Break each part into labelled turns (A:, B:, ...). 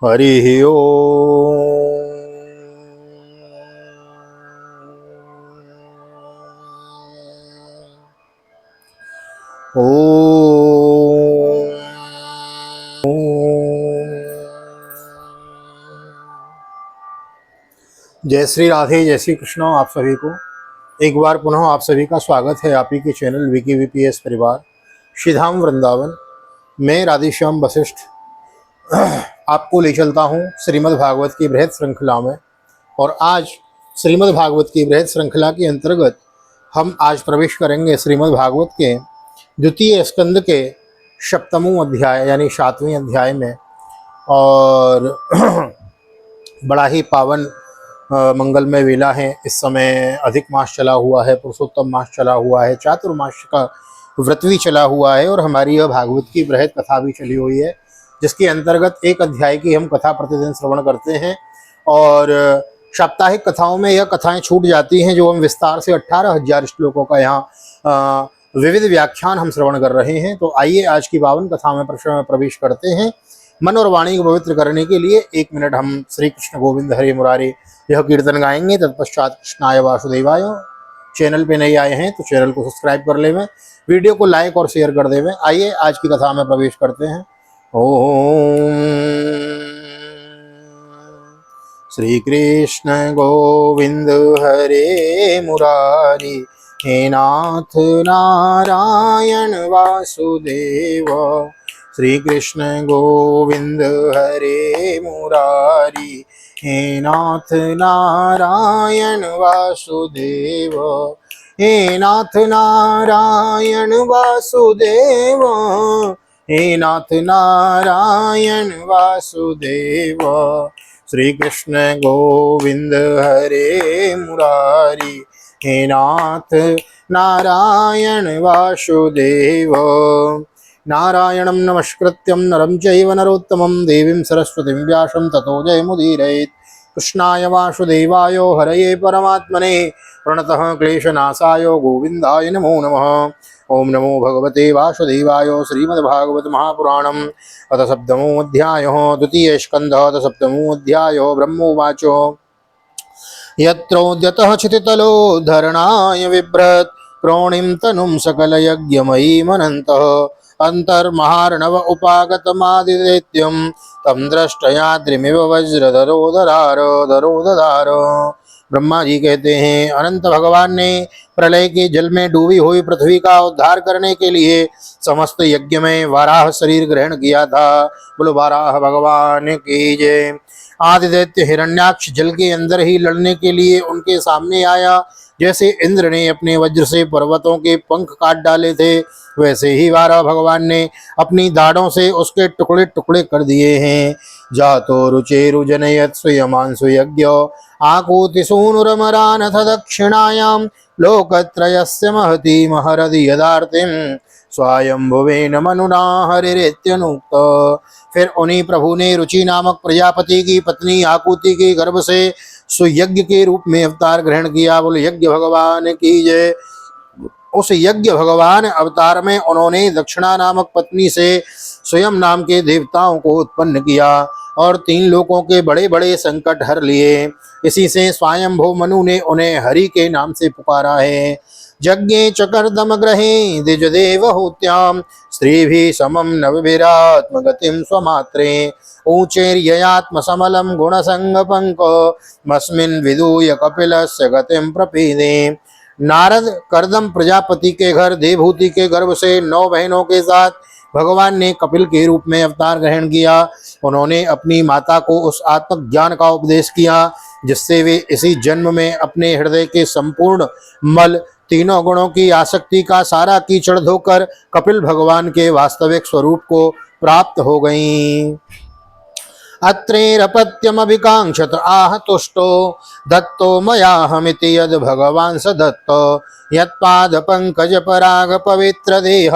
A: हरिः जय श्री राधे, जय श्री कृष्ण। आप सभी को एक बार पुनः आप सभी का स्वागत है आप ही के चैनल विकी वीपीएस परिवार श्रीधाम वृंदावन। मैं राधेश्याम वशिष्ठ आपको ले चलता हूँ श्रीमद् भागवत की बृहद श्रृंखला में। और आज श्रीमद् भागवत की बृहद श्रृंखला के अंतर्गत हम आज प्रवेश करेंगे श्रीमद् भागवत के द्वितीय स्कंद के सप्तमों अध्याय यानी 7वें अध्याय में। और बड़ा ही पावन मंगलमय वेला है। इस समय अधिक मास चला हुआ है, पुरुषोत्तम मास चला हुआ है, चातुर्मास का व्रत भी चला हुआ है और हमारी यह भागवत की बृहद कथा भी चली हुई है, जिसके अंतर्गत एक अध्याय की हम कथा प्रतिदिन श्रवण करते हैं। और साप्ताहिक कथाओं में यह कथाएं छूट जाती हैं जो हम विस्तार से 18,000 श्लोकों का यहाँ विविध व्याख्यान हम श्रवण कर रहे हैं। तो आइए आज की पावन कथा में प्रवेश करते हैं। मन और वाणी को पवित्र करने के लिए 1 मिनट हम श्री कृष्ण गोविंद हरे मुरारी यह कीर्तन गाएंगे। तत्पश्चात कृष्णाय वासुदेवाय। चैनल पे नए आए हैं तो चैनल को सब्सक्राइब कर लेवें, वीडियो को लाइक और शेयर कर देवें। आइए आज की कथा में प्रवेश करते हैं। ओम श्री कृष्ण गोविंद हरे मुरारी, हे नाथ नारायण वासुदेव। श्री कृष्ण गोविंद हरे मुरारी, हे नाथ नारायण वासुदेव। हे नाथ नारायण वासुदेव, हे नाथ नारायण वासुदेव। श्री कृष्ण गोविंद हरे मुरारी, हे नाथ नारायण वासुदेव। नारायणं नमस्कृत्यं नरं चैव नरोत्तमं देवीं सरस्वतीं व्यासं ततो जयमुदीरयेत्। कृष्णाय वासुदेवाय हरये परमात्मने प्रणतः क्लेशनाशाय गोविन्दाय नमो नमः। ओम नमो भगवते वासुदेवाय। श्रीमद्भागवत महापुराणम् अथ सप्तमो अध्यायः। द्वितीय स्कन्धः अथ सप्तमो अध्यायः। ब्रह्मोवाच यत्रोद्यतः चितितलो धरणाय बिभ्रत् क्रोणीं तनुं सकलयज्ञमयीमनन्तः अंतर्महार्णव उपागतमादिदैत्यं तं दृष्टयाद्रिमिव वज्रधरोदरार। ब्रह्मा जी कहते हैं, अनंत भगवान ने प्रलय के जल में डूबी हुई पृथ्वी का उद्धार करने के लिए समस्त यज्ञ में वाराह शरीर ग्रहण किया था। बोलो वाराह भगवान की जय। आदिदैत्य हिरण्याक्ष जल के अंदर ही लड़ने के लिए उनके सामने आया। जैसे इंद्र ने अपने वज्र से पर्वतों के पंख काट डाले थे, वैसे ही वाराह भगवान ने अपनी दाढ़ों से उसके टुकड़े टुकड़े कर दिए हैं। जातो रुचेरुजनयत् स्वयमांसु यज्ञ आकूति सूनुरमरानथ दक्षिणायां लोकत्रयस्य महती महरदि यदार्तिं स्वायंभुवेन मनुना हरिरेत्यनुक्त। फिर उन्हीं प्रभु ने रुचि नामक प्रजापति की पत्नी आकुति के गर्भ से सुयज्ञ के रूप में अवतार ग्रहण किया। बोले यज्ञ भगवान की जय। उस यज्ञ भगवान अवतार में उन्होंने दक्षिणा नामक पत्नी से स्वयं नाम के देवताओं को उत्पन्न किया और 3 लोकों के बड़े बड़े संकट हर लिए। इसी से स्वयंभू मनु ने उन्हें हरि के नाम से पुकारा है। यज्ञे चकर्दम ग्रहे द्विजदेवहूत्यां स्त्रीभिः समं नवभिरात्मगतिं स्वमात्रे ऊचैर्ययात्म समलं गुणसंगपङ्कमस्मिन् विदूय कपिलस्य गतिं प्रपीदे। नारद कर्दम प्रजापति के घर देवहूति के गर्भ से 9 बहनों के साथ भगवान ने कपिल के रूप में अवतार ग्रहण किया। उन्होंने अपनी माता को उस आत्मक ज्ञान का उपदेश किया जिससे वे इसी जन्म में अपने हृदय के संपूर्ण मल, तीनों गुणों की आसक्ति का सारा कीचड़ धोकर कपिल भगवान के वास्तविक स्वरूप को प्राप्त हो गईं। अत्रेरपत्यमभिकांक्षत आह तुष्टो दत्तो मयाहमिति यद भगवान् स दत्तो यत्पाद पंकज पराग पवित्र देह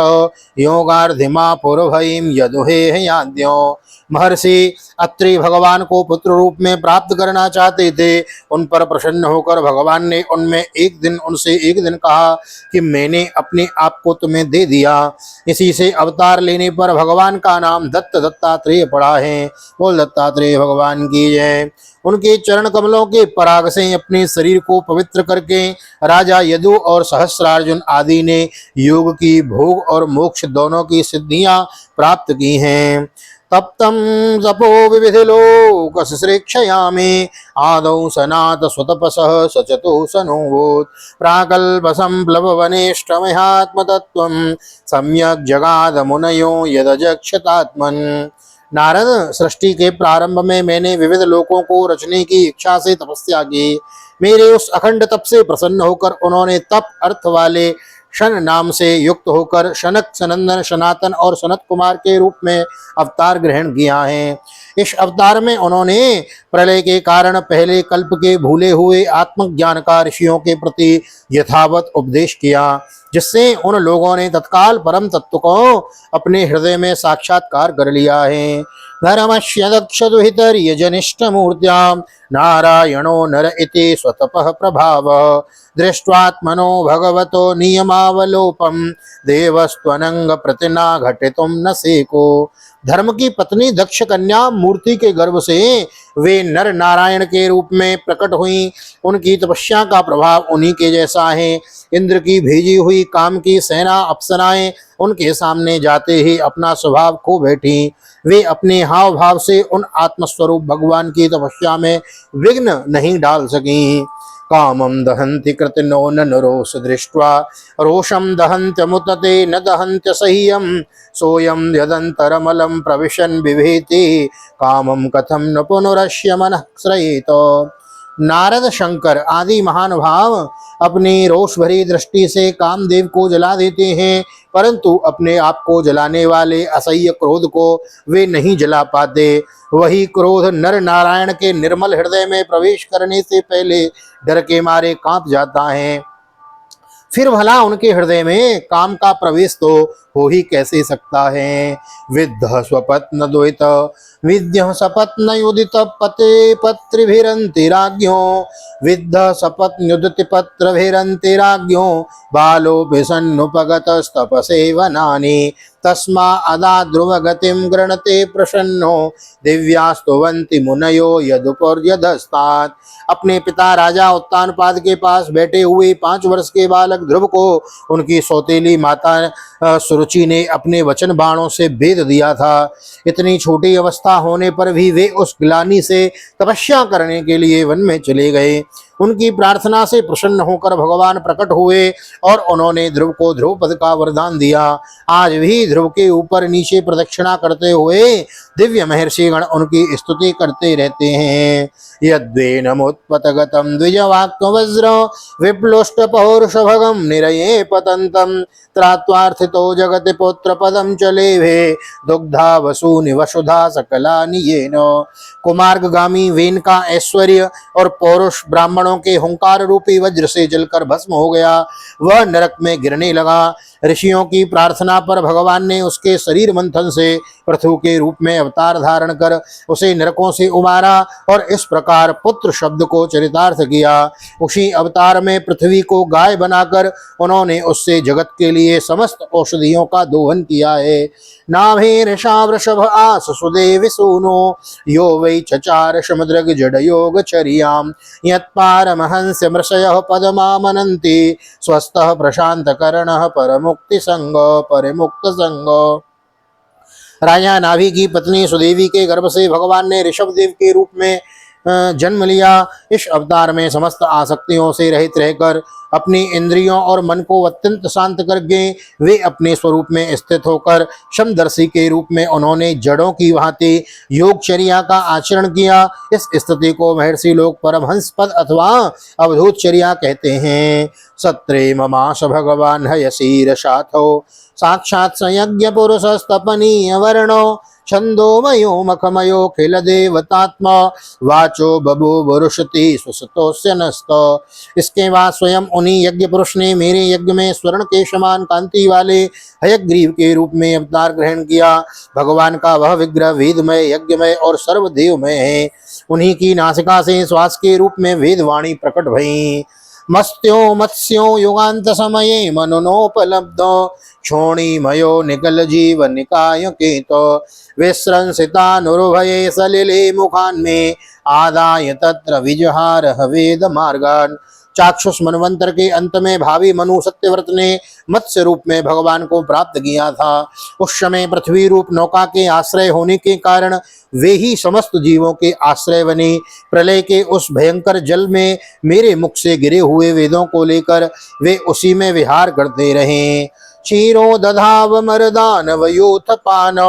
A: योगार्धिमा पुरभयीं यदुहे याद्यो महर्षि अत्रि भगवान को पुत्र रूप में प्राप्त करना चाहते थे। उन पर प्रसन्न होकर भगवान ने उनसे एक दिन कहा कि मैंने अपने आप को तुम्हें दे दिया। इसी से अवतार लेने पर भगवान का नाम दत्तात्रेय पड़ा है। बोल दत्तात्रेय भगवान की जय। उनके चरण कमलों के पराग से अपने शरीर को पवित्र करके राजा यदु और सहस्रार्जुन आदि ने योग की, भोग और मोक्ष दोनों की सिद्धियां प्राप्त की हैं। तप्तं तपो विविधिलोकसृक्षयामि आदौ सनात स्वतपसः सचतुसनोऽभूत् प्राकल्पसंप्लववनेष्टमहात्मतत्त्वं सम्यक् जगाद मुनयो यदजक्षतात्मन्। नारद, सृष्टि के प्रारंभ में मैंने विविध लोकों को रचने की इच्छा से तपस्या की। मेरे उस अखंड तप से प्रसन्न होकर उन्होंने तप अर्थ वाले शन नाम से युक्त होकर शनक, सनंदन, सनातन और सनत कुमार के रूप में अवतार ग्रहण किया है। इस अवतार में उन्होंने प्रलय के कारण पहले कल्प के भूले हुए आत्मज्ञान का ऋषियों के प्रति यथावत उपदेश किया, जिससे उन लोगों ने तत्काल परम तत्व को अपने हृदय में साक्षात्कार कर लिया है। धर्मस्य दक्ष दुहितर्य जनिष्ठ मूर्त्यां नारायणो नर इति स्वतपः प्रभाव दृष्ट्वात्मनो भगवतो नियमावलोपम देवस्त्वनंग प्रतिना घटितुं न सेको। धर्म की पत्नी दक्ष कन्या मूर्ति के गर्भ से वे नर नारायण के रूप में प्रकट हुई। उनकी तपस्या का प्रभाव उन्हीं के जैसा है। इंद्र की भेजी हुई काम की सेना अप्सराएं उनके सामने जाते ही अपना स्वभाव खो बैठी। वे अपने हाव भाव से उन आत्मस्वरूप भगवान की तपस्या में विघ्न नहीं डाल सकी। कामं दहन्ति कृतनो न रोष दृष्ट्वा रोषं दहन्त्यमुतते न दहन्त्य सह्यं सोऽयं यदन्तरमलं प्रविशन् बिभेति कामं कथं न पुनरस्य मनः श्रयेत। नारद, शंकर आदि महानुभाव अपनी रोष भरी दृष्टि से कामदेव को जला देते हैं, परंतु अपने आप को जलाने वाले असह्य क्रोध को वे नहीं जला पाते। वही क्रोध नर नारायण के निर्मल हृदय में प्रवेश करने से पहले डर के मारे कांप जाता है। फिर भला उनके हृदय में काम का प्रवेश तो हो ही कैसे सकता है। विद्ध स्वपत्न द्वैत विद्य सपत्न युदित पते पत्रिभिरंतिराज्ञो विद्ध सपत्न्युदित पत्रभिरंतिराज्ञो बालो विसन्नुपगतस्तपसे वनानि तस्मा अदा ध्रुव गतिम गृणते प्रसन्नो दिव्यास्तुवन्ति मुनयो यदुपर्यधस्तात्। अपने पिता राजा उत्तानपाद के पास बैठे हुए 5 वर्ष के बालक ध्रुव को उनकी सौतेली माता सुरुचि ने अपने वचन बाणों से भेद दिया था। इतनी छोटी अवस्था होने पर भी वे उस ग्लानि से तपस्या करने के लिए वन में चले गए। उनकी प्रार्थना से प्रसन्न होकर भगवान प्रकट हुए और उन्होंने ध्रुव को ध्रुव पद का वरदान दिया। आज भी ध्रुव के ऊपर नीचे प्रदक्षिणा करते हुए दिव्य महर्षिगण उनकी स्तुति करते रहते हैं। यद्वेनमुत्पतगतं द्विजवाक्य वज्र विप्लुष्ट पौरुषभगं निरये पतन्तं त्रात्वार्थितो जगति पुत्र पदम चलेभे दुग्धा वसूनि वसुधा सकलानि येन। कुमार्गामी वेन का ऐश्वर्य और पौरुष ब्राह्मणों के हुंकार रूपी वज्र से जलकर भस्म हो गया। वह नरक में गिरने लगा। ऋषियों की प्रार्थना पर भगवान ने उसके शरीर मंथन से पृथु के रूप में अवतार धारण कर उसे नरकों से उबारा और इस प्रकार पुत्र शब्द को चरितार्थ किया। उसी अवतार में पृथ्वी को गाय बनाकर उन्होंने उससे जगत के लिए समस्त औषधियों का दोहन किया है। नाभे ऋषा वृषभ आस सुदेवि सूनो यो वै चचार समुद्रग जडयोग चर्याम यत्पारमहंस मृषयः पदमामनन्ति स्वस्थः प्रशांतकरणः परमुक्ति संग परिमुक्त संग। राजा नाभि की पत्नी सुदेवी के गर्भ से भगवान ने ऋषभ देव के रूप में जन्म लिया। इस अवतार में समस्त आसक्तियों से रहित रहकर अपनी इंद्रियों और मन को अत्यंत शांत करके वे अपने स्वरूप में स्थित होकर समदर्शी के रूप में उन्होंने जड़ों की भांति योगचर्या का आचरण किया। इस स्थिति को महर्षि लोग परमहंस पद अथवा अवधूतचर्या कहते हैं। सत्रे ममास भगवान हयसीर साथो साक्षात् संयज्ञ पुरुषस्तपनीय वर्णो छंदोमयो मखमयो खिल देवतात्मा वाचो बभूव रुषति सुसतोस्य नस्त। इसके बाद स्वयं उन्हीं यज्ञ पुरुष ने मेरे यज्ञ में स्वर्ण के समान कांति वाले हयग्रीव के रूप में अवतार ग्रहण किया। भगवान का वह विग्रह वेदमय, यज्ञमय और सर्वदेवमय है। उन्हीं की नासिका से श्वास के रूप में वेदवाणी प्रकट भई। मस्त्यो मत्स्यो युगांत समये मनोनोपलब्ध क्षोणीमयो निकल जीव निकाय केतो विस्रंसितानुर्भये सलिले मुखान में आदाय तत्र विजहार वेद मार्गान। चाक्षुष मनवंतर के अंत में भावी मनु सत्यव्रत ने मत्स्य रूप में भगवान को प्राप्त किया था। उस समय पृथ्वी रूप नौका के आश्रय होने के कारण वे ही समस्त जीवों के आश्रय बने। प्रलय के उस भयंकर जल में मेरे मुख से गिरे हुए वेदों को लेकर वे उसी में विहार करते रहे। क्षीरो दधाव मरदान वयोथ पान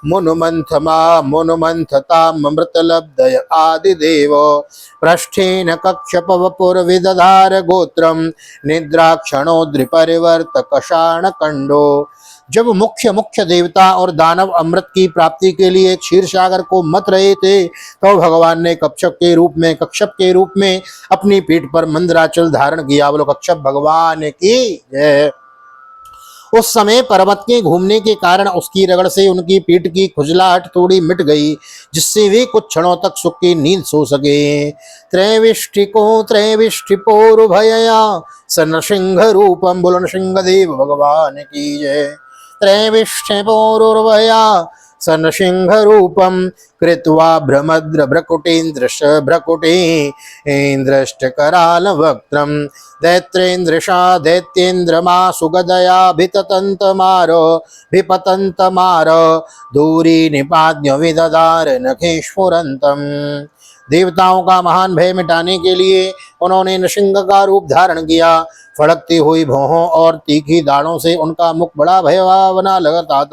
A: मुनुमंथतामृतलब्धय आदिदेव पृष्ठेन कक्षपवपुर्विदधार गोत्रम निद्राक्षणोद्रिपरिवर्तकषाण कंडो। जब मुख्य मुख्य देवता और दानव अमृत की प्राप्ति के लिए क्षीर सागर को मत रहे थे तो भगवान ने कक्षप के रूप में अपनी पीठ पर मंदराचल धारण किया। बोलो कक्षप भगवान की जय। उस समय पर्वत के घूमने के कारण उसकी रगड़ से उनकी पीठ की खुजलाहट थोड़ी मिट गई, जिससे वे कुछ क्षणों तक सुख की नींद सो सके। त्रैविष्टिपोरुभयया सनृसिंह रूपम। बोलो नृसिंह देव भगवान की जय। त्रैविष्टिपोरुभया सनृसिंह रूपम कृत्वा भ्रमद्र भ्रकुटेन्द्रश भ्रकुटेन्द्रष्टकराल वक्त्रम दैत्रेन्द्रशा दैत्येन्द्रमा सुगदया भिपतंत मार दूरी निपाद्य विददार नखेश्वरंतम। देवताओं का महान भय मिटाने के लिए उन्होंने नृसिंह का रूप धारण किया। फड़कती हुई भौहों और तीखी दाढ़ों से उनका मुख बड़ा भयावना लगता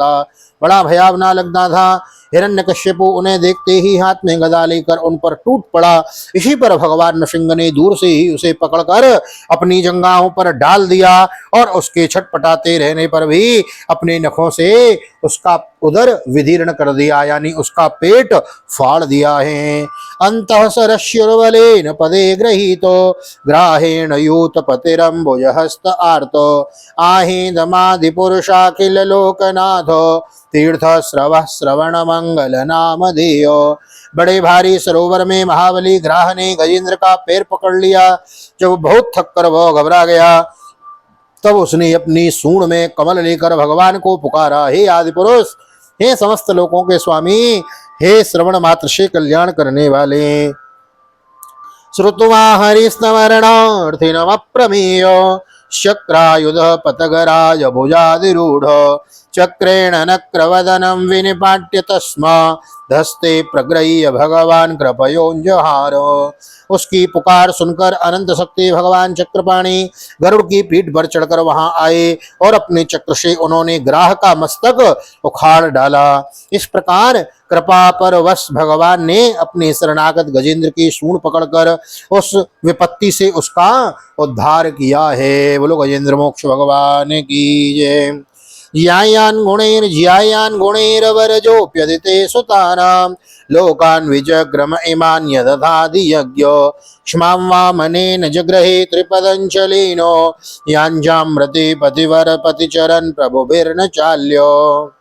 A: था। हिरण्यकश्यपु उन्हें देखते ही हाथ में गदा लेकर उन पर टूट पड़ा। इसी पर भगवान नृसिंह ने दूर से ही उसे पकड़कर अपनी जंघाओं पर डाल दिया और उसके छटपटाते रहने पर भी अपने नखों से उसका उदर विदीर्ण कर दिया, यानी उसका पेट फाड़ दिया है। अंतः सरस्युर्बलेन पदे गृहीतो ग्राहेण यूतपतिरम्बुजहस्त आर्तो आहेदमादिपुरुषाखिल लोकनाथ तीर्थ स्रवः श्रवण मंगल नाम देयो। बड़े भारी सरोवर में महाबली ग्राह ने गजेंद्र का पैर पकड़ लिया। जब बहुत थक कर वह घबरा गया तब उसने अपनी सूंड में कमल लेकर भगवान को पुकारा, हे आदि पुरुष, हे समस्त लोकों के स्वामी, हे श्रवण मात्र से कल्याण करने वाले। श्रुत्वा हरिस्तमरणार्थिनमप्रमेय शक्रायुध पतगराज भुजादिरूढ़ चक्रेण नक्रवदनं विनिपाट्य तस्मा धस्ते प्रग्रह्य भगवान कृपयोंजहार। उसकी पुकार सुनकर अनंत शक्ति भगवान चक्रपाणी गरुड़ की पीठ पर चढ़कर वहां आए और अपने चक्र से उन्होंने ग्राह का मस्तक उखाड़ डाला। इस प्रकार कृपा पर वश भगवान ने अपने शरणागत गजेंद्र की सूंड पकड़कर उस विपत्ति से उसका उद्धार किया है। बोलो गजेंद्र मोक्ष भगवान की जय। ज्यायान गुणैरवरजोप्यदिते सुतानां लोकान् विजग्रम इमान् यदधादि यज्ञो क्ष्मां वामनेन जग्रहे त्रिपदञ्चलेनो याञ्जामृते पतिवर पतिचरन् प्रभुभिर्न चाल्यो।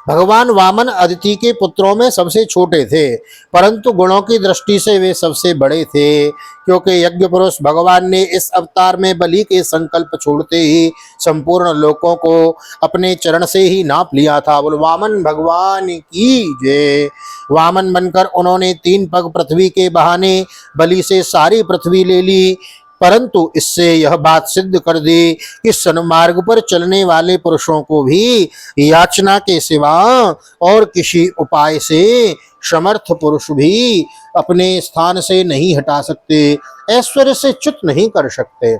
A: भगवान वामन अदिति के पुत्रों में सबसे छोटे थे, परंतु गुणों की दृष्टि से वे सबसे बड़े थे, क्योंकि यज्ञ पुरुष भगवान ने इस अवतार में बलि के संकल्प छोड़ते ही संपूर्ण लोकों को अपने चरण से ही नाप लिया था। बोल वामन भगवान की जय। वामन बनकर उन्होंने 3 पग पृथ्वी के बहाने बलि से सारी पृथ्वी ले ली, परंतु इससे यह बात सिद्ध कर दी कि सन्मार्ग पर चलने वाले पुरुषों को भी याचना के सिवा और किसी उपाय से समर्थ पुरुष भी अपने स्थान से नहीं हटा सकते, ऐश्वर्य से च्युत नहीं कर सकते।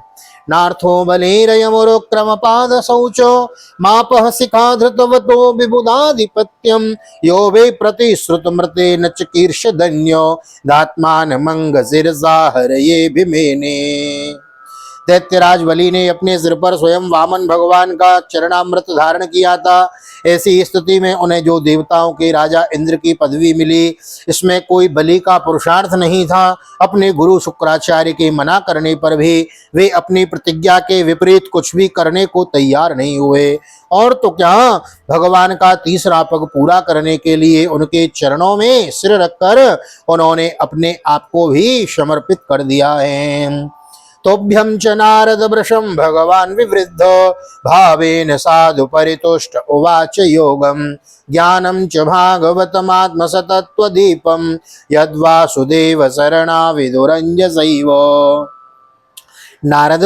A: नार्थो बलेरयमुरुक्रम पाद शौचो मापः शिखा धृतवतो विबुधाधिपत्यम यो वे प्रतिश्रुत मृते न चिकीर्ष धन्यो दात्मान मंग सिरसाहर ये भिमेने। दैत्यराज बलि ने अपने सिर पर स्वयं वामन भगवान का चरणामृत धारण किया था। ऐसी स्थिति में उन्हें जो देवताओं के राजा इंद्र की पदवी मिली, इसमें कोई बलि का पुरुषार्थ नहीं था। अपने गुरु शुक्राचार्य के मना करने पर भी वे अपनी प्रतिज्ञा के विपरीत कुछ भी करने को तैयार नहीं हुए। और तो क्या, भगवान का तीसरा पग पूरा करने के लिए उनके चरणों में सिर रखकर उन्होंने अपने आप को भी समर्पित कर दिया है। तोभ्यं च नारद वृषं भगवान विवृद्ध भावेन साधु परितुष्ट उवाच योगम ज्ञानम च भागवतमात्म सतत्वदीपम यद्वासुदेव शरणा विदुरंजसैव। नारद,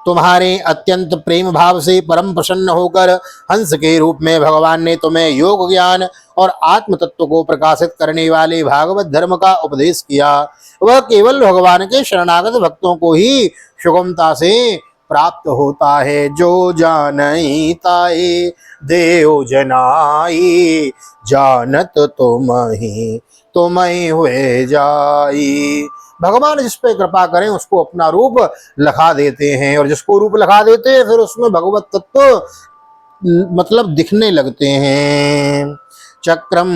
A: तुम्हारे अत्यंत प्रेम भाव से परम प्रसन्न होकर हंस के रूप में भगवान ने तुम्हें योग ज्ञान और आत्म तत्व को प्रकाशित करने वाले भागवत धर्म का उपदेश किया। वह केवल भगवान के शरणागत भक्तों को ही सुगमता से प्राप्त होता है। जो जानई ताए देव जनाई, जानत तुमहि हुए जाई। भगवान जिस पे कृपा करें उसको अपना रूप लखा देते हैं, और जिसको रूप लखा देते हैं फिर उसमें भगवत तत्व मतलब दिखने लगते हैं। चक्रम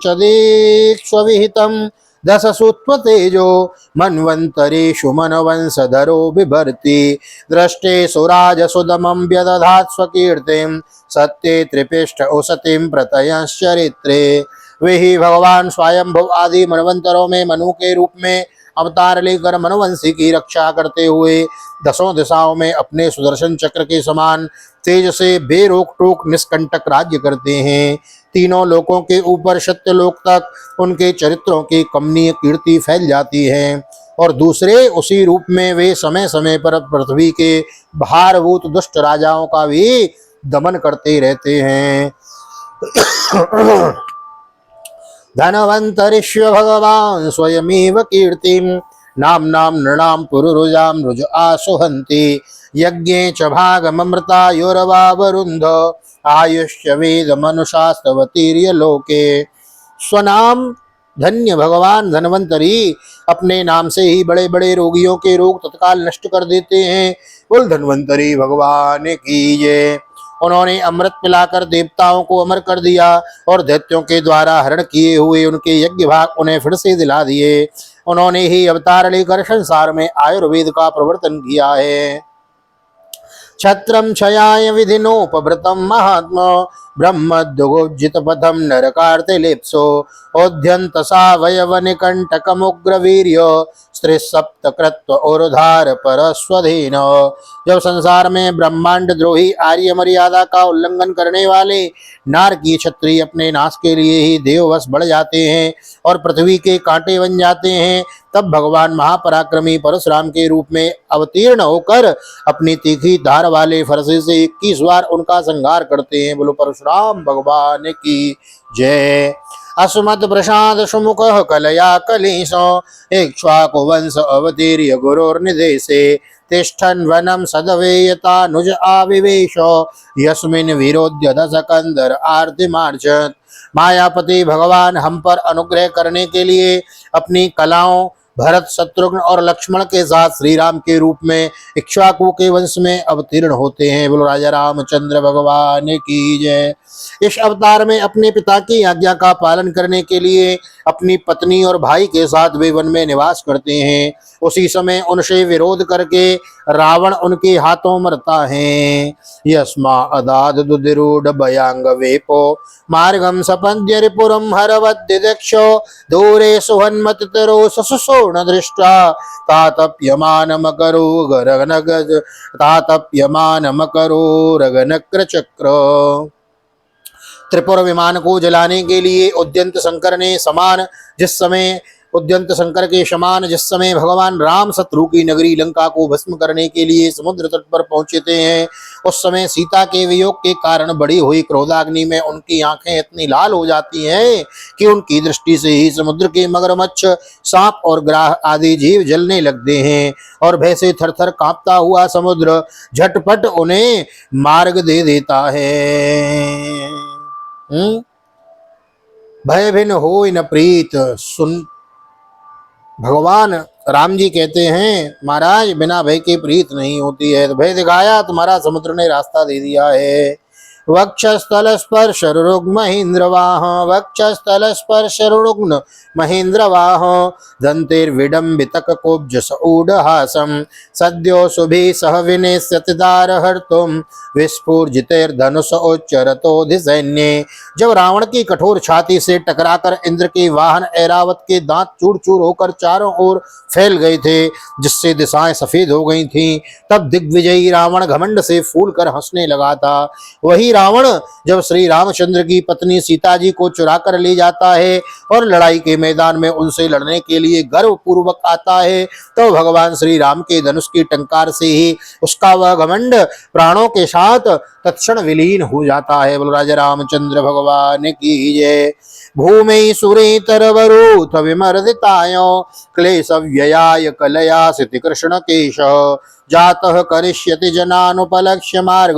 A: च दीक्षविहितम दशसुत्व तेजो मन्वंतरेषु मनवंशधरो बिभर्ति दृष्टे सुराज सुदमं व्यदधात् स्वकीर्तिं सत्ये त्रिपिष्ठ औसतिं प्रतयश्चरित्रे। वे ही भगवान स्वयंभुव आदि मनवंतरों में मनु के रूप में अवतार लेकर मनवंशी की रक्षा करते हुए दसों दिशाओं में अपने सुदर्शन चक्र के समान तेज से बेरोक टोक निष्कंटक राज्य करते हैं। तीनों लोकों के ऊपर सत्यलोक तक उनके चरित्रों की कमनीय कीर्ति फैल जाती है, और दूसरे उसी रूप में वे समय समय पर पृथ्वी के भारभूत दुष्ट राजाओं का भी दमन करते रहते हैं। धनवंतरिष्य भगवान स्वयमेव कीर्तिम नाम नृणाम पुरुरुजाम रुज आसुहन्ति यज्ञे च भागममृता योरवावरुन्ध आयुष्य वेद मनुषास्तवतीर्य लोके। स्वनाम धन्य भगवान धन्वंतरी अपने नाम से ही बड़े बड़े रोगियों के रोग तत्काल नष्ट कर देते हैं। बोल धन्वंतरी भगवान की जय। उन्होंने अमृत पिलाकर देवताओं को अमर कर दिया और दैत्यों के द्वारा हरण किए हुए उनके यज्ञ भाग उन्हें फिर से दिला दिए। उन्होंने ही अवतार लेकर संसार में आयुर्वेद का प्रवर्तन किया है। छत्रम क्षयाय विधिनोपभृतम महात्मा ब्रह्मद्युगोज्जित पथम नरकार्तिलिप्सो ओध्यंत सावयव निकंटकमुग्र वीर्य स्त्री सप्तकृत्व औरधार परस्वधीन। जब संसार में ब्रह्मांड द्रोही आर्य मर्यादा का उल्लंघन करने वाले नारकीय क्षत्रिय अपने नाश के लिए ही देववश बढ़ जाते हैं और पृथ्वी के कांटे बन जाते हैं, तब भगवान महापराक्रमी परशुराम के रूप में अवतीर्ण होकर अपनी तीखी धार वाले फरसे से 21 बार उनका संहार करते हैं। बोलो परशुराम भगवान की जय। अस्मत् प्रसाद सुमुख कलया कलेशो इक्ष्वाकु वंश अवतीर्य गुरोर्निदेशे तिष्ठन् वनं सदवेयतानुज आविवेश यस्मिन् विरोध्य दशकंदर आर्तिमार्जत। मायापति भगवान हम पर अनुग्रह करने के लिए अपनी कलाओं भरत शत्रुघ्न और लक्ष्मण के साथ श्री राम के रूप में इक्ष्वाकु के वंश में अवतीर्ण होते हैं। बोलो राजा रामचंद्र भगवान की जय। इस अवतार में अपने पिता की आज्ञा का पालन करने के लिए अपनी पत्नी और भाई के साथ वे वन में निवास करते हैं। उसी समय उनसे विरोध करके रावण उनके हाथों मरता है। यस्मा अदाद दुदिरूढ़ भयांग वेपो मार्गम सपद्य रिपुरम हरवद्य दक्षो दूरे सुहन्मत तरो ससुसोण दृष्टा तातप्यमान मकरो रगनगज तातप्यमान मकरो रगनक्र चक्र। त्रिपुर विमान को जलाने के लिए उद्यंत शंकर के समान जिस समय भगवान राम शत्रु की नगरी लंका को भस्म करने के लिए समुद्र तट पर पहुंचते हैं, उस समय सीता के वियोग के कारण बढ़ी हुई क्रोधाग्नि में उनकी आंखें इतनी लाल हो जाती हैं कि उनकी दृष्टि से ही समुद्र के मगरमच्छ, सांप और ग्राह आदि जीव जलने लगते हैं, और भय से थरथर कांपता हुआ समुद्र झटपट उन्हें मार्ग दे देता है। भय भिन्न हो न प्रीत। सुन, भगवान राम जी कहते हैं महाराज बिना भय के प्रीत नहीं होती है। तो भय दिखाया तुम्हारा समुद्र ने रास्ता दे दिया है। वक्षस्थल स्पर्श रुग्महेन्द्रवाह वक्षस्थल स्पर्श रुग्न महेन्द्रवाह दंतेर्विडम्बितक कुब्ज ऊढहासम सद्यो शुभि सह विनेस्यतिदार हर्तुम विस्फुर्जितेर्धनुष उच्चरतोधिसैन्ये। जब रावण की कठोर छाती से टकराकर इंद्र के वाहन ऐरावत के दांत चूर चूर होकर चारों ओर फैल गए थे, जिससे दिशाएं सफेद हो गई थीं, तब दिग्विजयी रावण घमंड से फूल कर हंसने लगा था। वही रावण जब श्री रामचंद्र की पत्नी सीता जी को चुरा कर ले जाता है और लड़ाई के मैदान में उनसे लड़ने के लिए गर्व पूर्वक आता है, तो भगवान श्री राम के धनुष की टंकार से ही उसका वह घमंड प्राणों के साथ तत्क्षण विलीन हो जाता है। बोलो राजा रामचंद्र भगवान की जय। भूमि सुरेतरवरूथ विमर्दितायो क्लेश व्ययाय कलया सिति कृष्ण केश जातः करिष्यति जनानुपलक्ष्य मार्ग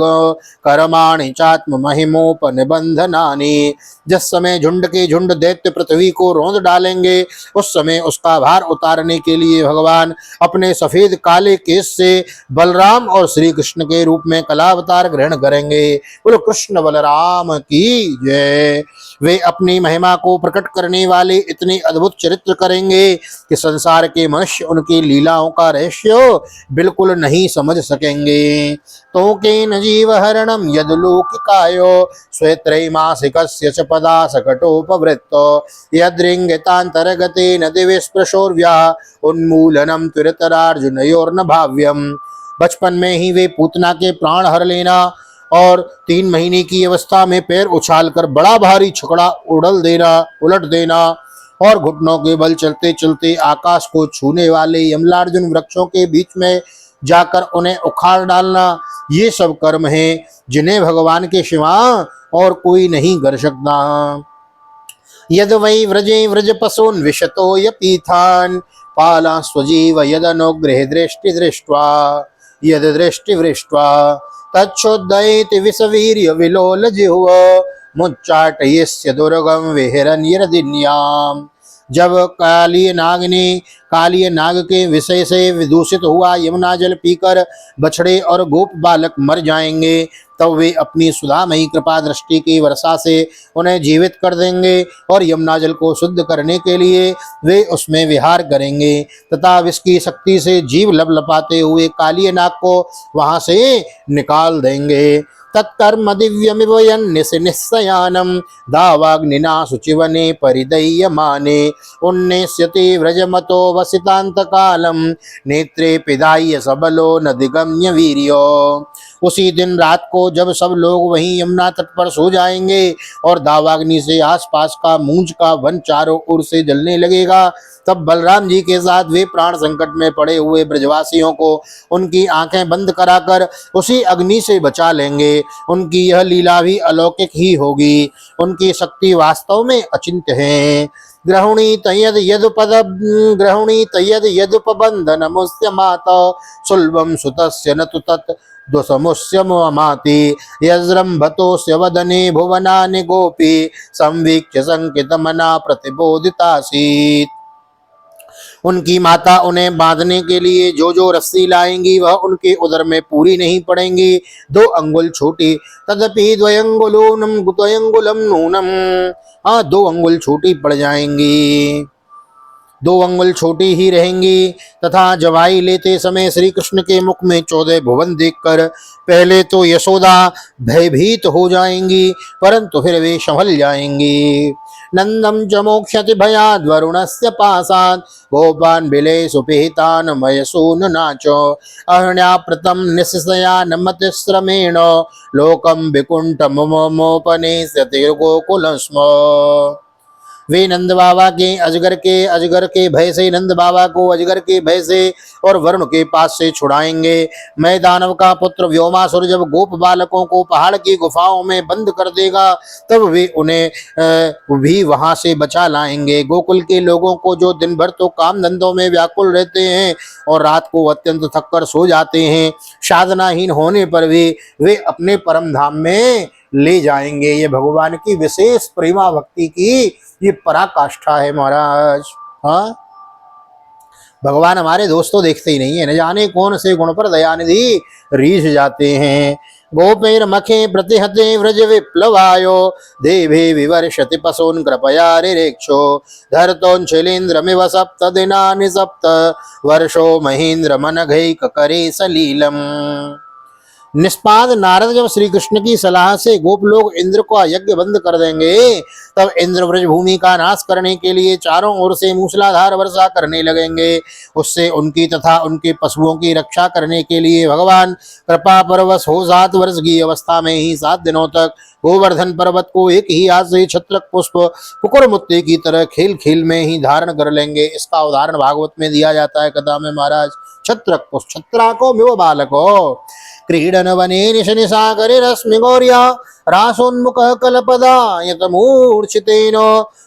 A: कर्माणि चात्म महिमोपनिबंधनानि। जिस समय झुंड के झुंड दैत्य पृथ्वी को रौंद डालेंगे, उस समय उसका भार उतारने के लिए भगवान अपने सफेद काले केस से बलराम और श्री कृष्ण के रूप में कलावतार ग्रहण करेंगे। बोलो कृष्ण बलराम की जय। वे अपनी महिमा को प्रकट करने वाले इतने अद्भुत चरित्र करेंगे कि संसार के मनुष्य उनकी लीलाओं का रहस्य बिल्कुल नहीं समझ सकेंगे। तो केन जीवहरणम यदुलोकिकायो श्वेत्रैमासिकस्य च पदा सकटोपवृत्तो यद्रिंगितांतरगतेन दिविस्पृशोर्व्या उन्मूलनम त्वरितरार्जुनयोर्न भाव्यम। बचपन में ही वे पूतना के प्राण हर लेना और 3 महीने की अवस्था में पैर उछालकर बड़ा भारी छकड़ा उलट देना और घुटनों के बल चलते चलते आकाश को छूने वाले यमलार्जुन वृक्षों के बीच में जाकर उन्हें उखाड़ डालना, ये सब कर्म हैं जिन्हें भगवान के सिवा और कोई नहीं कर सकता। यद वै व्रजे व्रज पशून् विशतो यपीथान् पाला स्वजीव यदनुग्रह दृष्टि दृष्ट्वा यद दृष्टि वृष्ट्वा तच्छोदयति विषवीर्य विलोल जिह्व मुच्चाटयस्य दुर्गम विहिरन्यर्दिन्याम्। जब कालिय नाग के विषय से विदूषित हुआ यमुना जल पीकर बछड़े और गोप बालक मर जाएंगे, तब वे अपनी सुधामयी कृपा दृष्टि की वर्षा से उन्हें जीवित कर देंगे और यमुना जल को शुद्ध करने के लिए वे उसमें विहार करेंगे तथा विष की शक्ति से जीव लपलपाते हुए कालिय नाग को वहां से निकाल देंगे। तत्कर्म दिव्यमिव निश्चयानम दावाग्निना शुचिवने परिदह्यमाने उन्नेष्यति व्रजमतो वसितांत कालम नेत्रे पिदाय सबलो न दिगम्य वीर्यो। उसी दिन रात को जब सब लोग वहीं यमुना तट पर सो जाएंगे और दावाग्नि से आसपास का मूंज का वन चारों ओर से जलने लगेगा, तब बलराम जी के साथ वे प्राण संकट में पड़े हुए ब्रजवासियों को उनकी आंखें बंद कराकर उसी अग्नि से बचा लेंगे। उनकी यह लीला भी अलौकिक ही होगी, उनकी शक्ति वास्तव में अचिंत्य है। ग्रहणीत यदुपबंधनमुस्य माता सुलभम सुतस्य न तु तत् दुसमुस्य माति यज्रंभतोस्य वदने भुवनानि गोपी संवीक्ष्य संकितमना प्रतिबोधितासीत्। उनकी माता उन्हें बांधने के लिए जो जो रस्सी लाएंगी वह उनके उदर में पूरी नहीं पड़ेंगी। 2 अंगुल छोटी तदपि द्वयंगुलम नूनम। 2 अंगुल छोटी पड़ जाएंगी, 2 अंगुल छोटी ही रहेंगी तथा जवाई लेते समय श्री कृष्ण के मुख में 14 भुवन देखकर पहले तो यशोदा भयभीत हो जाएंगी, परंतु फिर वे संभल जाएंगी। नंदम च मोक्षति भयाद् वरुणस्य पासात् गोपान् बिले सुपिहितान् मयसून नाचो अहण्याप्रतं निःशयान मतिश्रमेण लोकं विकुण्ठमुपनेष्यति गोकुलं स्म। वे नंद बाबा के अजगर के भय से नंद बाबा को अजगर के भय से और वरुण के पास से छुड़ाएंगे। मैं दानव का पुत्र व्योमासुर जब गोप बालकों को पहाड़ की गुफाओं में बंद कर देगा, तब वे उन्हें भी वहां से बचा लाएंगे। गोकुल के लोगों को जो दिन भर तो काम धंधों में व्याकुल रहते हैं और रात को अत्यंत थक कर सो जाते हैं, साधनाहीन होने पर भी वे अपने परम धाम में ले जाएंगे। ये भगवान की विशेष प्रेमा भक्ति की ये पराकाष्ठा है महाराज। हाँ, भगवान हमारे दोस्तों देखते ही नहीं है, न जाने कौन से गुण पर दयानिधि रीझ जाते हैं। गोपैर्मखे प्रतिहते व्रज विप्लवायो देवे विवर्षति पशून् कृपया रिरेक्षो धर्तोञ्चिलीन्द्रमिव सप्त दिनानि सप्त वर्षो महीन्द्रमनघैककरे सलीलम्। निष्पाद नारद जब श्री कृष्ण की सलाह से गोप लोग इंद्र को यज्ञ बंद कर देंगे, तब इंद्र ब्रज भूमि का नाश करने के लिए चारों ओर से मूसलाधार वर्षा करने लगेंगे। उससे उनकी तथा उनके पशुओं की रक्षा करने के लिए भगवान कृपा परवश हो 7 वर्ष की अवस्था में ही 7 दिनों तक गोवर्धन पर्वत को एक ही हाथ से छत्रक पुष्प पुकुर मुत्ते की तरह खेल खेल में ही धारण कर लेंगे। इसका उदाहरण भागवत में दिया जाता है कथा में महाराज। छत्रक पुष्प छत्राको मिव बालको क्रीडन वने निशनि सागरे रश्मि गौर्या रासोन्मुख कलपदा यतमूर्छितेन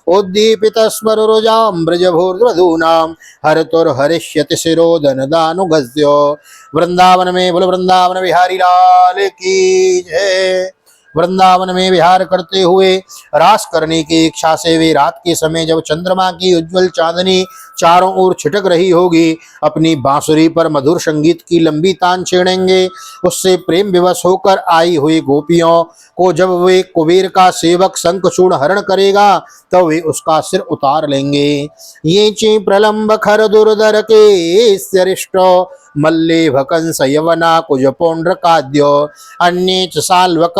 A: उद्दीपित स्मरुरुजां ब्रजभूर्वधूनां हरतुर्हरिष्यति शिरोधन दानुगस्यो। वृंदावन में बोल वृंदावन बिहारी लाल की जय। वृंदावन में विहार करते हुए रास करने की इच्छा से वे रात के समय जब चंद्रमा की उज्जवल चांदनी चारों ओर छिटक रही होगी, अपनी बांसुरी पर मधुर संगीत की लंबी तान छेड़ेंगे। उससे प्रेम विवश होकर आई हुई गोपियों को जब वे कुबेर का सेवक शंखचूड़ हरण करेगा, तो वे उसका सिर उतार लेंगे। ये चे प्रलंब खर दुर्धर के सरिष्टो मल्ले भकंस यवना कुज पौंड्र काद्यो अन्ये च साल्वक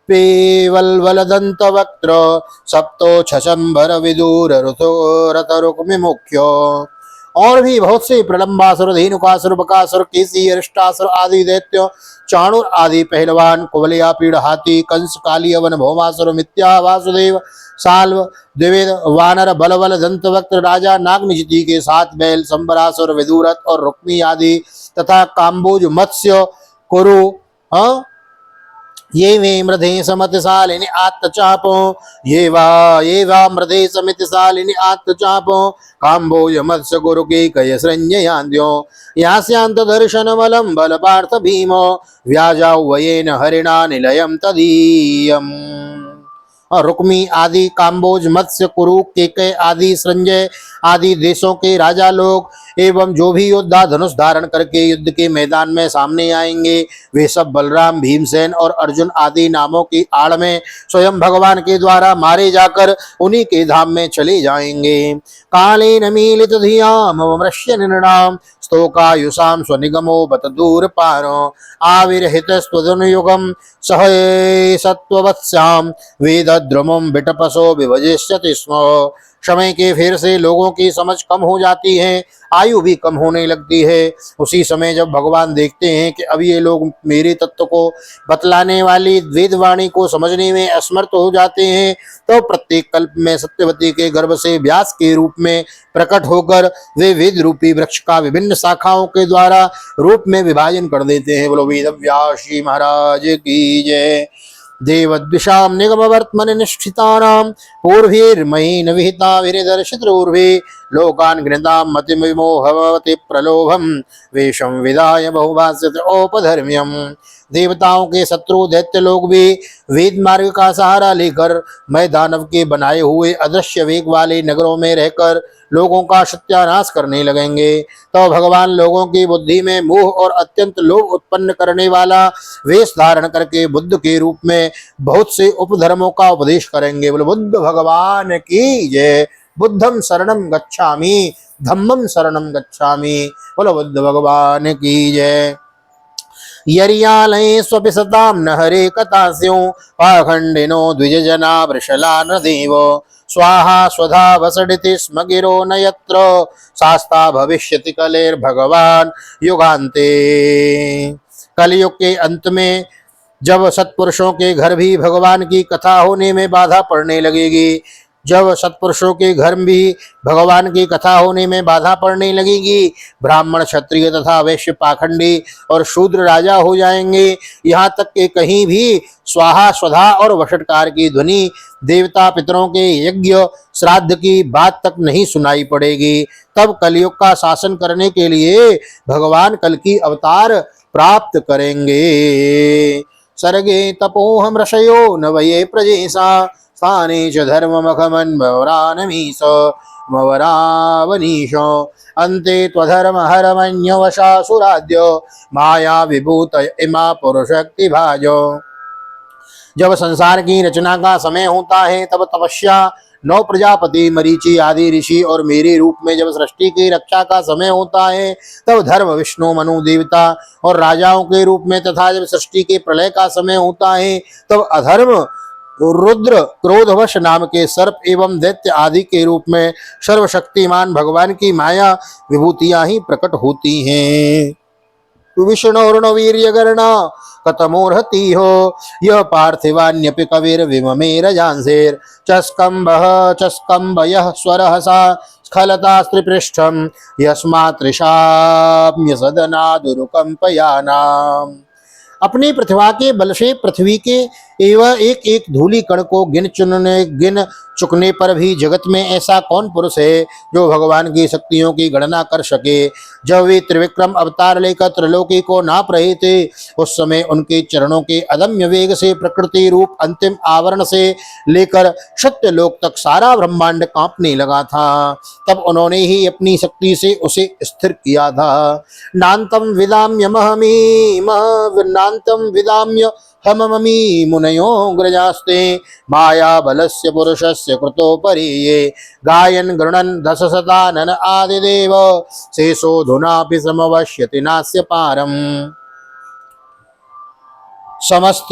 A: पेवल्वलदंत वक्त्र सप्तो छशंबर विदूर ऋतो रतरुक्मि मुख्यो। और भी बहुत से प्रलंबासुर धेनुकासुर बकासुर केसी अरिष्टासुर आदि दैत्य चाणुर आदि पहलवान कुवलिया पीड़ हाथी कंस काली अवन भौमासुर मिथ्या वासुदेव साल्व द्विवेद वानर बलवल दंत वक्त राजा नागनिजिति के 7 बैल संबरासुर विदूरथ और रुक्मी आदि तथा काम्बोज मत्स्य कुरु ये वे मृधे समतिशालिनी आत्तचापो ये वा मृधे समितिशालिनी आत्तचापो काम्बोज मत्स्य गुरु के कय सृंजयान्द्यो यास्यांत दर्शन बलम बल पार्थ भीमो व्याजाउ वयेन हरिणा निलयम तदीयम। और रुक्मी आदि काम्बोज मत्स्य कुरु केकय आदि संजय आदि देशों के राजा लोग एवं जो भी योद्धा धनुष धारण करके युद्ध के मैदान में सामने आएंगे, वे सब बलराम भीमसेन और अर्जुन आदि नामों की आड़ में स्वयं भगवान के द्वारा मारे जाकर उन्हीं के धाम में चले जाएंगे। कालेन मीलित धियाम मृष्य निर्णाम स्तोकायुषाम स्वनिगमो बत दूर पारो आविर्हित स्वधनुयुगम सह सत्वत्स्याम वेदद्रुमं विटपसो विभजिष्यति स्म। समय के फेर से लोगों की समझ कम हो जाती है, आयु भी कम होने लगती है। उसी समय जब भगवान देखते हैं कि अब ये लोग मेरे तत्व को बतलाने वाली वेदवाणी को समझने में असमर्थ हो जाते हैं, तो प्रत्येक कल्प में सत्यवती के गर्भ से व्यास के रूप में प्रकट होकर वे वेद रूपी वृक्ष का विभिन्न शाखाओं के द्वारा रूप में विभाजन कर देते हैं। बोलो वेद व्यास जी महाराज की जय। देवद्विषां निगमवर्त्मनि निष्ठितानां पूर्भिर्मयीन विहिता विनिदर्शितूर्भि लोकान् घृतां मतिविमोहवति प्रलोभं वेशं विदाय बहुभाष्यत औपधर्म्यम्। देवताओं के शत्रु दैत्य लोग भी वेद मार्ग का सहारा लेकर मैं दानव के बनाए हुए अदृश्य वेग वाले नगरों में रहकर लोगों का सत्यानाश करने लगेंगे। तो भगवान लोगों की बुद्धि में मोह और अत्यंत लोभ उत्पन्न करने वाला वेश धारण करके बुद्ध के रूप में बहुत से उपधर्मों का उपदेश करेंगे। बोलो बुद्ध भगवान की जय। बुद्धम शरणम गच्छामि धम्मम शरणम गच्छामि। बोलो बुद्ध भगवान की जय। यरियालये स्वपि सतां न हरे कथास्यो पाखंडिनो द्विजना वृषलान देव स्वाहा स्वधा वसडिति स्म गिरो न यत्र शास्ता भविष्यति कलेर्भगवान युगान्ते। कलयुग के अंत में जब सत्पुरुषों के घर भी भगवान की कथा होने में बाधा पड़ने लगेगी, जब सत्पुरुषों के घर भी भगवान की कथा होने में बाधा पड़ने लगेगी, ब्राह्मण क्षत्रिय तथा वैश्य पाखंडी और शूद्र राजा हो जाएंगे। यहाँ तक कि कहीं भी स्वाहा स्वधा और वषटकार की ध्वनि देवता पितरों के यज्ञ श्राद्ध की बात तक नहीं सुनाई पड़ेगी। तब कलयुग का शासन करने के लिए भगवान कल की अवतार प्राप्त करेंगे। सर्गे तपोहम ऋषयो न वये प्रजेशा स्थाने च धर्ममखमन्वरानमीश मवरावनीशो अन्ते त्वधर्म हरमन्यवशासुराद्य माया विभूत इमा पुरुषक्ति भाजो। जब संसार की रचना का समय होता है तब तपस्या नौ प्रजापति मरीचि आदि ऋषि और मेरे रूप में जब सृष्टि की रक्षा का समय होता है तब धर्म विष्णु मनु देवता और राजाओं के रूप में तथा जब सृष्टि के प्रलय का समय होता है तब अधर्म रुद्र क्रोधवश नाम के सर्प एवं दैत्य आदि के रूप में सर्वशक्तिमान भगवान की माया विभूतियां ही प्रकट होती हैं। विष्णुर्णवीर्यगर्ण कतमोर्हति हो यह पार्थिवान्यपि कविर विममेर जानसेर चस्कंब यह स्वरः सा स्खलता स्त्रिपृष्ठम यस्मात्रिषाम्य सदना दुरुकंपयानाम। अपनी प्रतिभा के बल से पृथ्वी के एवं एक एक धूलि कण को गिन चुकने पर भी जगत में ऐसा कौन पुरुष है जो भगवान की शक्तियों की गणना कर सके। जब वे त्रिविक्रम अवतार लेकर त्रिलोकी को नाप रहे थे उस समय उनके चरणों के अदम्य वेग से प्रकृति रूप अंतिम आवरण से लेकर सत्य लोक तक सारा ब्रह्मांड कांपने लगा था। तब उन्होंने ही अपनी शक्ति से उसे स्थिर किया था। नान्तम विदाम्य नान्तम विदाम्य हमममी मुनयो ग्रजास्ते माया बलस्य पुरुषस्य कृतोपरि ये गायन गृणन दशशतानन आदिदेव शेषो धुनापि समवश्यति नास्य पारम। समस्त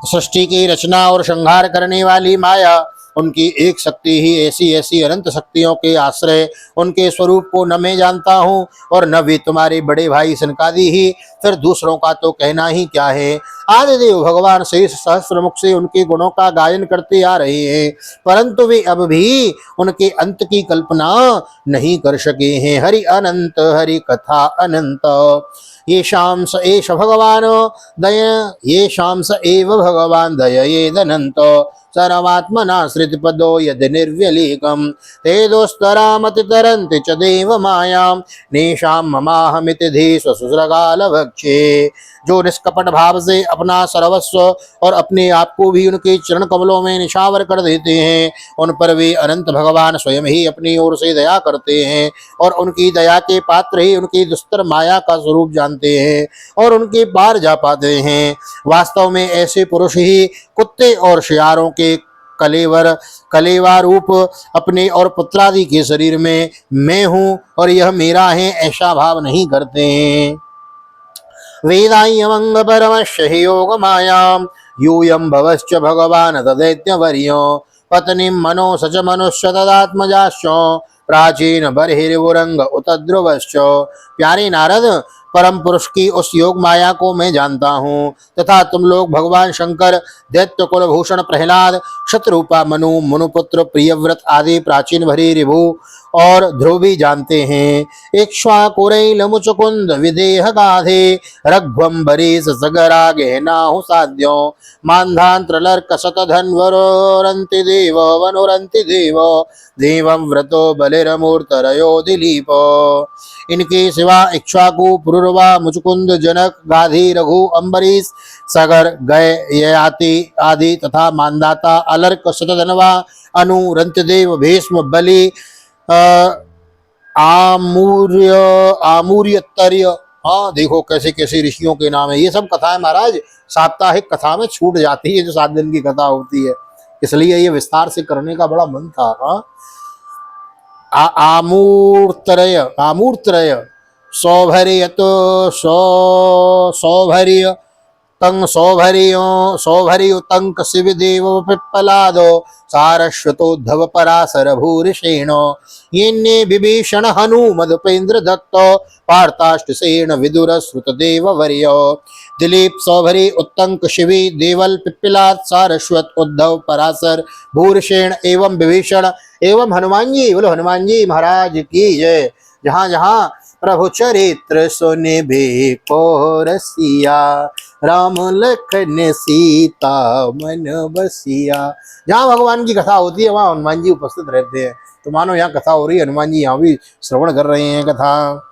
A: सृष्टि की रचना और संहार करने वाली माया उनकी एक शक्ति ही ऐसी ऐसी अनंत शक्तियों के आश्रय उनके स्वरूप को न मैं जानता हूँ और न भी तुम्हारे बड़े भाई सनकादि ही, फिर दूसरों का तो कहना ही क्या है। आदिदेव भगवान शेष सहस्रमुख से उनके गुणों का गायन करते आ रहे हैं परंतु वे अब भी उनके अंत की कल्पना नहीं कर सके हैं। हरि अनंत हरि कथा अनंत ये शाम स एष भगवान दय ये शाम स एव भगवान दयेदनंत सर्वात्मनाश्रित पदो यद निर्व्यलीकम ते दोस्तरामति तरन्ति च देव मायाम नेशाम ममाहमिति धी स्वसुरगाल भक्षे। जो निष्कपट भाव से अपना सर्वस्व और अपने आप को भी उनके चरण कमलों में निशावर कर देते हैं उन पर वे अनंत भगवान स्वयं ही अपनी ओर से दया करते हैं और उनकी दया के पात्र ही उनकी दुस्तर माया का स्वरूप जानते हैं और उनके पार जा पाते हैं। वास्तव में ऐसे पुरुष ही कुत्ते और शियारों के कलेवा रूप अपने और पुत्रादि के शरीर में मैं हूँ और यह मेरा है ऐसा भाव नहीं करते हैं। वेदायमंग परमश्य हि योग मायां यूयं भवश्च भगवान तदैत्यवर्यो पत्नीं मनो सच मनुष्य तदात्मजाश्च प्राचीन बर्हिर्वुरंग उत ध्रुवश्च। प्यारे नारद परम पुरुष की उस योग माया को मैं जानता हूँ तथा तुम लोग भगवान शंकर दैत्य कुलभूषण प्रहलाद शतरूपा मनु मनुपुत्र प्रियव्रत आदि प्राचीन भरी रिभु और ध्रुव भी जानते हैं। इक्ष्वाकुरैल मुचुकुंद विदेह गाधे रघ्वंबरीश सगरा गहनाहु साध्यो मान्धांत्रलर्क शतधन्वरोरन्ति देव वनुरन्ति देव देवं व्रतो बलिरमूर्तरयो दिलीप। इनके सिवा इक्ष्वाकु पुरुरवा मुचुकुंद जनक गाधी रघु अम्बरीश सगर गय ययाति आदि तथा मानदाता अलर्क शतधनवा अनु रंतदेव भीष्म बलि आमूर्यतर्य। हाँ देखो कैसे कैसे ऋषियों के नाम है। ये सब कथाएं महाराज साप्ताहिक कथा में छूट जाती है जो 7 दिन की कथा होती है इसलिए ये विस्तार से करने का बड़ा मन था। हाँ आमूर्त्रय सौभर्य तो सौभर्य तंग सौभर्य तंक शिव देव पिप्पलादो सारस्वतोद्धव पराशर भूरिषेण येन्ने विभीषण हनु मधुपेन्द्र दत्त पार्थाष्टसेन विदुर श्रुत देव वर्य दिलीप सौभरी उत्तंक शिवी देवल पिप्पिलाद सारस्वत उद्धव पराशर भूरिषेण एवं विभीषण एवं हनुमान जी। बोलो हनुमान जी महाराज की जय। जहाँ जहाँ प्रभु चरित्र सुने को रसिया राम लखन सीता मन बसिया। जहाँ भगवान की कथा होती है वहाँ हनुमान जी उपस्थित रहते हैं। तो मानो यहाँ कथा हो रही है हनुमान जी यहाँ भी श्रवण कर रहे हैं कथा।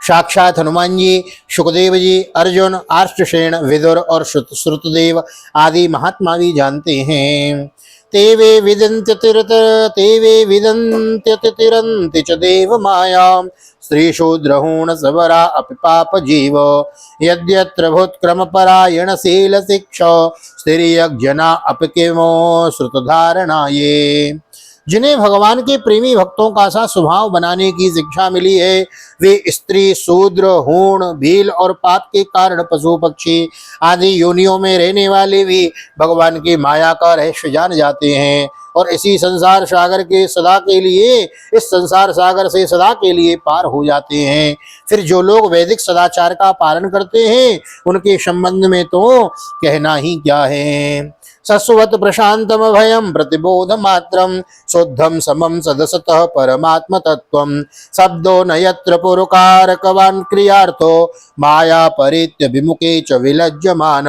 A: साक्षात हनुमान जी सुखदेव जी अर्जुन आर्षसेन विदुर और श्रुतदेव आदि महात्मा भी जानते हैं। ते वे विदन्त्यतिरन्ति च देव मायां स्त्रीशूद्रहूण सबरा अपि पाप जीव यद्यत्र भूत्क्रम परायण शील शिक्षा स्त्रियज्ञना अपि किमो श्रुतधारणा ये। जिन्हें भगवान के प्रेमी भक्तों का सा स्वभाव बनाने की शिक्षा मिली है, वे स्त्री शूद्र हूण भील और पाप के कारण पशु पक्षी आदि योनियों में रहने वाले भी भगवान की माया का रहस्य जान जाते हैं और इसी संसार सागर के सदा के लिए इस संसार सागर से सदा के लिए पार हो जाते हैं। फिर जो लोग वैदिक सदाचार का पालन करते हैं उनके संबंध में तो कहना ही क्या है। सस्वत प्रशांतम भयम प्रतिबोध मात्रम शुद्धम समम सदसतः परमात्म तत्वम शब्दो न यत्र पुरकारकवान क्रियार्थो माया परित्य विमुखे च विलज्जमान।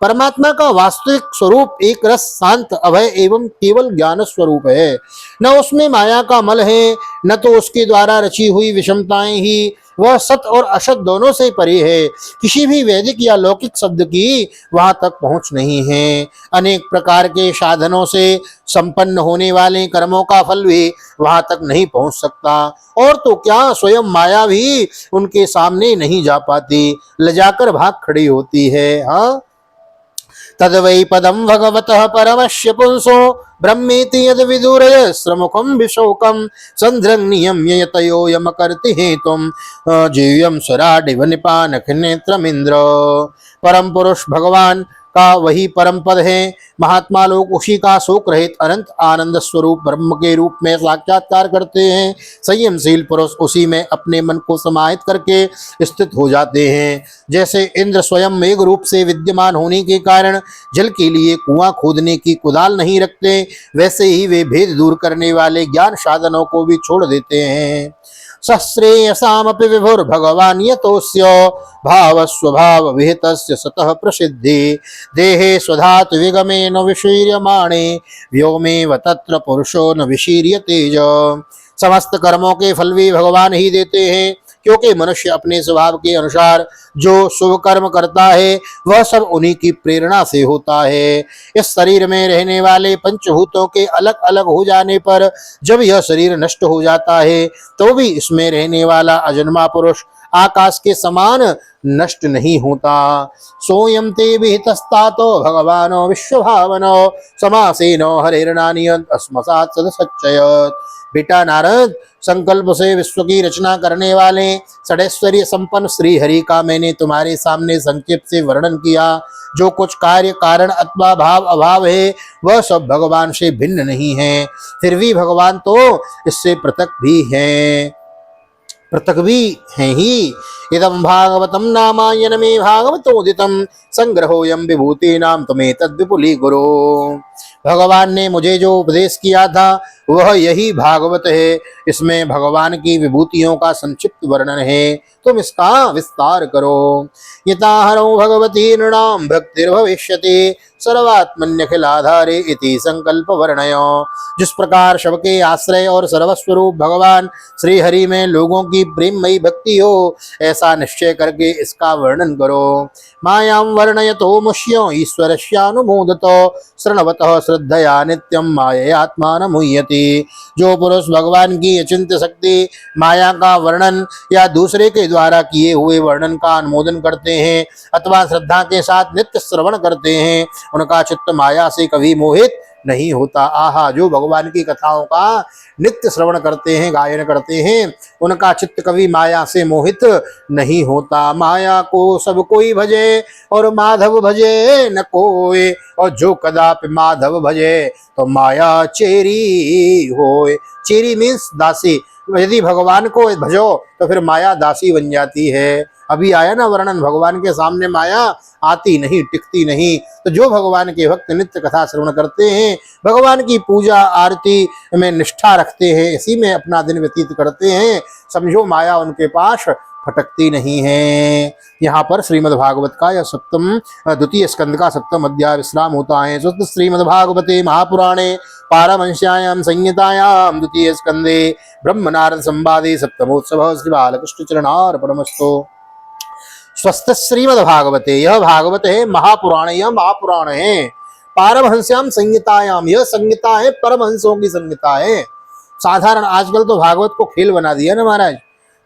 A: परमात्मा का वास्तविक स्वरूप एक रस शांत अभय एवं केवल ज्ञान स्वरूप है। न उसमें माया का मल है, न तो उसके द्वारा रची हुई विषमताएं ही। वह सत और असत दोनों से परे है। किसी भी वैदिक या लौकिक शब्द की वहां तक पहुंच नहीं है। अनेक प्रकार के साधनों से संपन्न होने वाले कर्मों का फल भी वहां तक नहीं पहुंच सकता, और तो क्या स्वयं माया भी उनके सामने नहीं जा पाती, लजाकर भाग खड़ी होती है। हाँ, तद्वै पदम भगवतः परमस्य पुंसो ब्रह्मेति यद विदुरय श्रमुखम विशोकम संध्रंगनियम्य यतयो यमकर्ति हेतुम जीव्यम स्वराडिव निपानक नेत्रमिंद्र। परम पुरुष भगवान का वही परम पद है। महात्मा लोग उसी का शोक रहित अनंत आनंद स्वरूप ब्रह्म के रूप में साक्षात्कार करते हैं। संयमशील पुरुष उसी में अपने मन को समाहित करके स्थित हो जाते हैं। जैसे इंद्र स्वयं मेघ रूप से विद्यमान होने के कारण जल के लिए कुआं खोदने की कुदाल नहीं रखते, वैसे ही वे भेद दूर करने वाले ज्ञान साधनों को भी छोड़ देते हैं। सश्रेयसामपि विभुर भगवान यतोस्य भाव स्वभाव विहितस्य सतः प्रसिद्धि देहे स्वधातु विगमे न विशीर्यमाणे व्योमेव तत्र पुरुषो न विशीर्य तेज। समस्त कर्मों के फल भी भगवान ही देते हैं, क्योंकि मनुष्य अपने स्वभाव के अनुसार जो शुभ कर्म करता है वह सब उन्हीं की प्रेरणा से होता है। इस शरीर में रहने वाले पंचभूतों के अलग अलग हो जाने पर जब यह शरीर नष्ट हो जाता है तो भी इसमें रहने वाला अजन्मा पुरुष आकाश के समान नष्ट नहीं होता। सोयम ते विहितस्तातो भगवानो विश्वभावनो समासेनो हरिर्नानियत अस्मसात् सदसच्चयत्। बेटा नारद, संकल्प से विश्व की रचना करने वाले षडैश्वर्य संपन्न श्री हरि का मैंने तुम्हारे सामने संक्षिप्त से वर्णन किया। जो कुछ कार्य कारण अथवा भाव अभाव है वह सब भगवान से भिन्न नहीं है, फिर भी भगवान तो इससे पृथक भी हैं ही। इदं भागवतम नामायन में भागवतोदितम संग्रहोयम विभूतीनाम तमे तद विपुली गुरु। भगवान ने मुझे जो उपदेश किया था वह यही भागवत है। इसमें भगवान की विभूतियों का संक्षिप्त वर्णन है, तुम इसका विस्तार करो। यताहरो भगवती नृणाम भक्तिर्भविष्यति सर्वात्मन्यखिलाधारे इति संकल्प वर्णयो। जिस प्रकार शव के आश्रय और सर्वस्वरूप भगवान श्री हरि में लोगों की प्रेममयी भक्ति हो, ऐसा निश्चय करके इसका वर्णन करो। मायां वर्णयतो मुष्यो ईश्वरस्यानुमोदतो शरणवतः श्रद्धया नित्यं माययात्मान मुह्यति। जो पुरुष भगवान की अचिंत्य शक्ति माया का वर्णन या दूसरे के द्वारा किए हुए वर्णन का अनुमोदन करते हैं अथवा श्रद्धा के साथ नित्य श्रवण करते हैं, उनका चित्त माया से कभी मोहित नहीं होता। आहा, जो भगवान की कथाओं का नित्य श्रवण करते हैं, गायन करते हैं, उनका चित्त कभी माया से मोहित नहीं होता। माया को सब कोई भजे और माधव भजे न कोई, और जो कदापि माधव भजे तो माया चेरी होए। चेरी मीन्स दासी। यदि भगवान को भजो तो फिर माया दासी बन जाती है। अभी आया ना वर्णन, भगवान के सामने माया आती नहीं, टिकती नहीं। तो जो भगवान के भक्त नित्य कथा श्रवण करते हैं, भगवान की पूजा आरती में निष्ठा रखते हैं, इसी में अपना दिन व्यतीत करते हैं, समझो माया उनके पास फटकती नहीं है। यहाँ पर श्रीमद् भागवत का यह द्वितीय स्कंद का 7वां अध्याय विश्राम होता है। श्रीमद् भागवते महापुराणे पारमहंस्यायां संहितायां द्वितीय स्कंदे ब्रह्म नारद संवादे सप्तमोत्सव श्री बालकृष्ण चरणार्पणमस्तु। स्वस्थ श्रीमद् भागवते, यह भागवत है महापुराण, यह महापुराण है। पारमहंस्याम संहितायाम, यह संहिता है परमहंसों की संहिता है। साधारण आजकल तो भागवत को खेल बना दिया ना महाराज।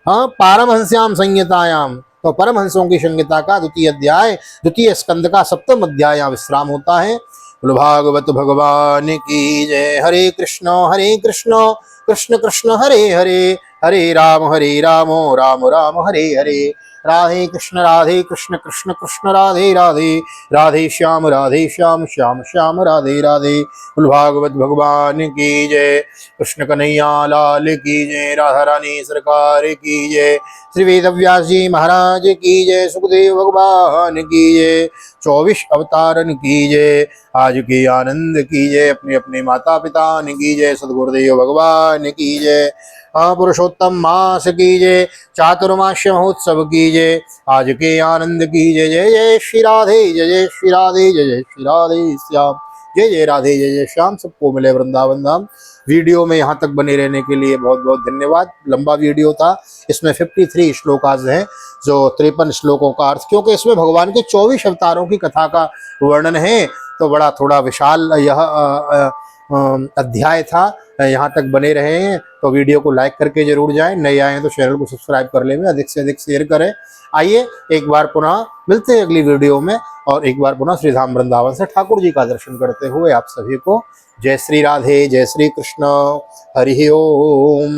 A: हाँ, पारमहंस्याम संहितायाम, तो परमहंसों की संहिता का द्वितीय अध्याय, द्वितीय स्कंद का सप्तम अध्याय यहाँ विश्राम होता है। बोलो भागवत भगवान की जय। हरे कृष्ण कृष्ण कृष्ण हरे हरे, हरे राम राम राम हरे हरे। राधे कृष्ण कृष्ण कृष्ण राधे राधे, राधे श्याम श्याम श्याम राधे राधे। बोलो भागवत भगवान की जय। कृष्ण कन्हैया लाल की जय। राधा रानी सरकार की जय। श्री वेदव्यास जी महाराज की जय। सुखदेव भगवान की जय। 24 अवतारन की जय। आज के आनंद की जय। अपने अपने माता पिता की जय। सदगुरुदेव भगवान की जय। पुरुषोत्तम मास की जय। चातुर्मास्य महोत्सव की जय। आज के आनंद की जय। जय जय श्री राधे, जय जय श्री राधे, जय जय श्री राधे श्याम, जय जय राधे, जय जय श्याम। सबको मिले वृंदावन धाम। वीडियो में यहाँ तक बने रहने के लिए बहुत बहुत धन्यवाद। लंबा वीडियो था, इसमें 53 श्लोकाज हैं, जो 53 श्लोकों का अर्थ, क्योंकि इसमें भगवान के 24 अवतारों की कथा का वर्णन है, तो बड़ा थोड़ा विशाल यह अध्याय था। यहाँ तक बने रहे हैं तो वीडियो को लाइक करके जरूर जाएं। नए आए हैं तो चैनल को सब्सक्राइब कर लें, अधिक से अधिक शेयर करें। आइए एक बार पुनः मिलते हैं अगली वीडियो में, और एक बार पुनः श्री धाम वृंदावन से ठाकुर जी का दर्शन करते हुए आप सभी को जय श्री राधे, जय श्री कृष्ण, हरि ओम।